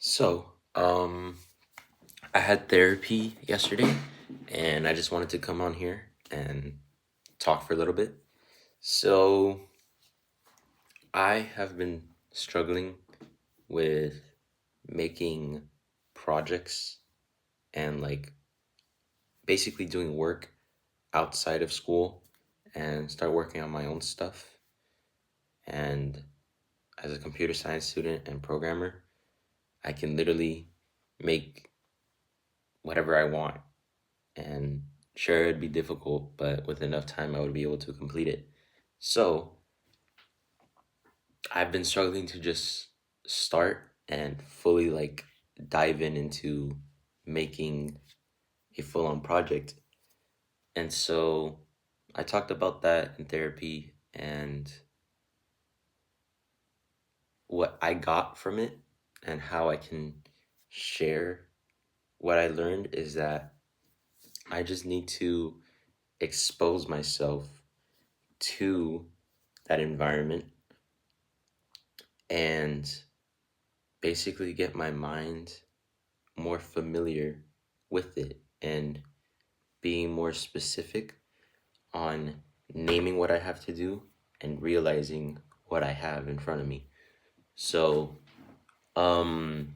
So, I had therapy yesterday, and I just wanted to come on here and talk for a little bit. So, I have been struggling with making projects and basically doing work outside of school and start working on my own stuff. And as a computer science student and programmer, I can literally make whatever I want. And sure, it'd be difficult, but with enough time, I would be able to complete it. So I've been struggling to just start and fully dive into making a full on project. And so I talked about that in therapy, and what I got from it and how I can share what I learned is that I just need to expose myself to that environment and basically get my mind more familiar with it and being more specific on naming what I have to do and realizing what I have in front of me. So, um,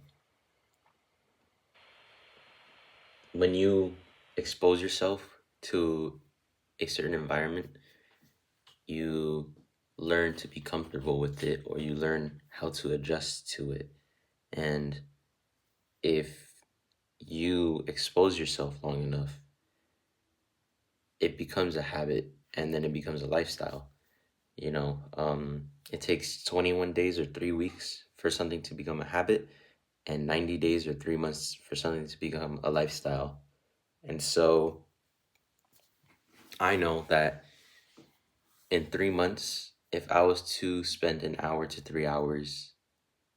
when you expose yourself to a certain environment, you learn to be comfortable with it or you learn how to adjust to it. And if you expose yourself long enough, it becomes a habit and then it becomes a lifestyle. It takes 21 days or 3 weeks for something to become a habit, and 90 days or 3 months for something to become a lifestyle. And so I know that in 3 months, if I was to spend an hour to 3 hours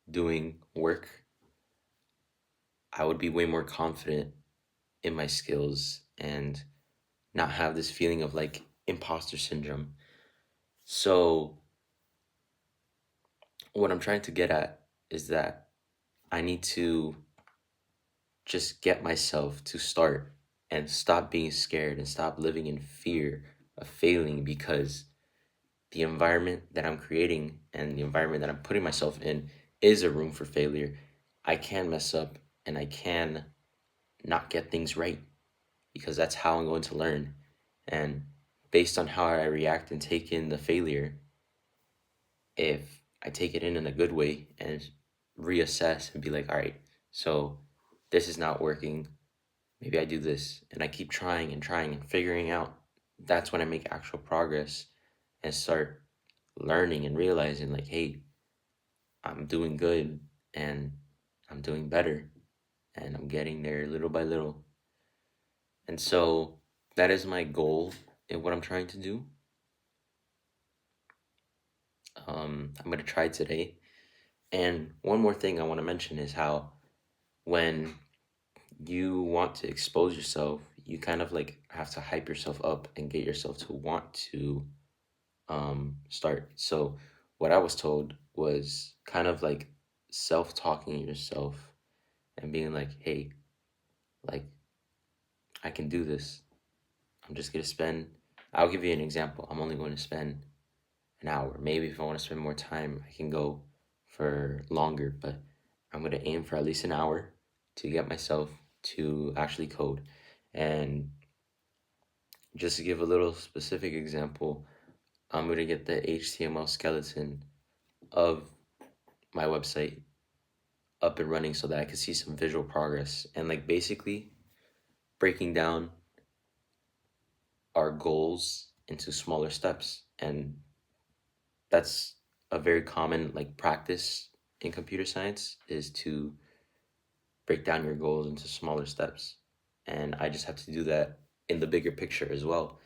doing work, I would be way more confident in my skills and not have this feeling of imposter syndrome. So, what I'm trying to get at is that I need to just get myself to start and stop being scared and stop living in fear of failing, because the environment that I'm creating and the environment that I'm putting myself in is a room for failure. I can mess up and I can not get things right because that's how I'm going to learn. And based on how I react and take in the failure, if I take it in a good way and reassess and be like, all right, so this is not working. Maybe I do this and I keep trying and figuring out. That's when I make actual progress and start learning and realizing, hey, I'm doing good and I'm doing better and I'm getting there little by little. And so that is my goal in what I'm trying to do. I'm going to try today. And one more thing I want to mention is how when you want to expose yourself, you kind of have to hype yourself up and get yourself to want to start. So what I was told was kind of self-talking to yourself and being like, hey, like I can do this. I'm just gonna spend, I'll give you an example. I'm only going to spend an hour. Maybe if I want to spend more time, I can go for longer, but I'm gonna aim for at least an hour to get myself to actually code. And just to give a little specific example, I'm gonna get the HTML skeleton of my website up and running so that I could see some visual progress and basically breaking down our goals into smaller steps. And that's a very common practice in computer science, is to break down your goals into smaller steps. And I just have to do that in the bigger picture as well.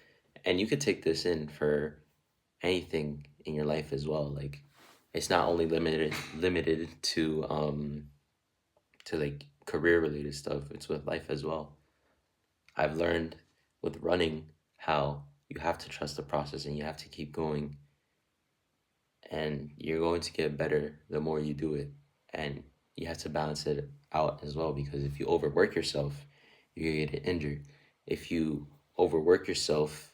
And you could take this in for anything in your life as well. It's not only limited to career related stuff, it's with life as well. I've learned with running how you have to trust the process and you have to keep going, and you're going to get better the more you do it. And you have to balance it out as well, because if you overwork yourself, you're gonna get injured. If you overwork yourself,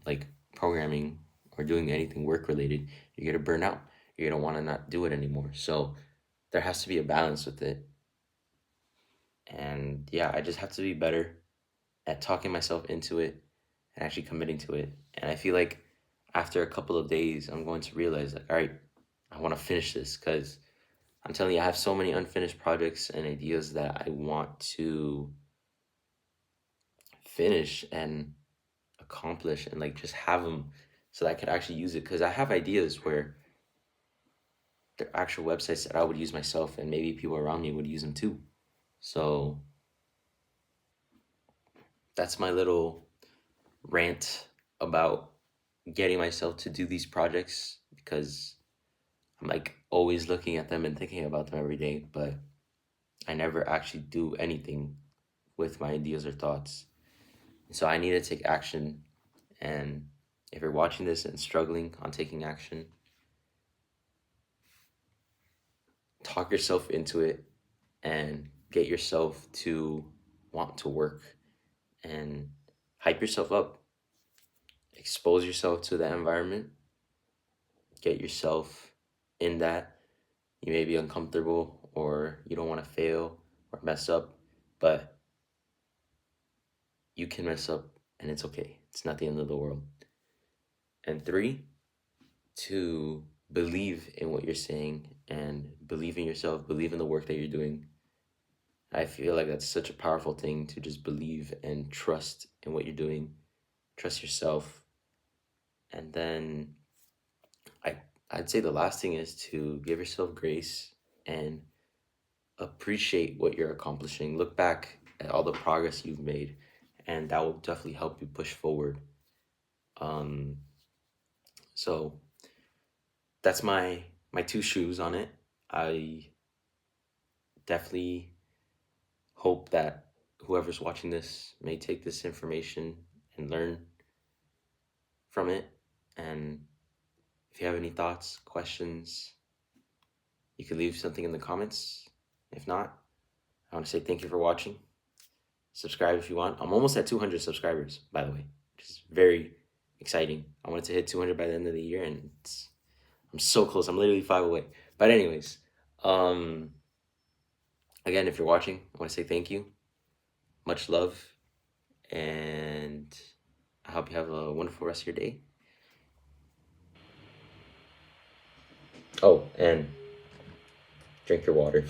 like programming or doing anything work related, you're gonna burn out. You're gonna want to not do it anymore. So there has to be a balance with it. And yeah, I just have to be better at talking myself into it and actually committing to it. And I feel like after a couple of days, I'm going to realize, like, all right, I want to finish this, because I'm telling you, I have so many unfinished projects and ideas that I want to finish and accomplish and like just have them so that I could actually use it. Because I have ideas where they're actual websites that I would use myself, and maybe people around me would use them too. So that's my little rant about getting myself to do these projects, because I'm like always looking at them and thinking about them every day, but I never actually do anything with my ideas or thoughts. So I need to take action. And if you're watching this and struggling on taking action, talk yourself into it and get yourself to want to work and hype yourself up. Expose yourself to that environment. Get yourself in that. You may be uncomfortable or you don't want to fail or mess up, but you can mess up and it's okay. It's not the end of the world. And three, to believe in what you're saying and believe in yourself, believe in the work that you're doing. I feel like that's such a powerful thing, to just believe and trust in what you're doing, trust yourself. And then I, I'd say the last thing is to give yourself grace and appreciate what you're accomplishing. Look back at all the progress you've made, and that will definitely help you push forward. Um, so that's my two shoes on it. I definitely hope that whoever's watching this may take this information and learn from it. And if you have any thoughts, questions, you can leave something in the comments. If not, I want to say thank you for watching. Subscribe if you want. I'm almost at 200 subscribers, by the way, which is very exciting. I wanted to hit 200 by the end of the year, and I'm so close. I'm literally 5 away. But anyways, um, again, if you're watching, I want to say thank you. Much love, and I hope you have a wonderful rest of your day. Oh, and drink your water.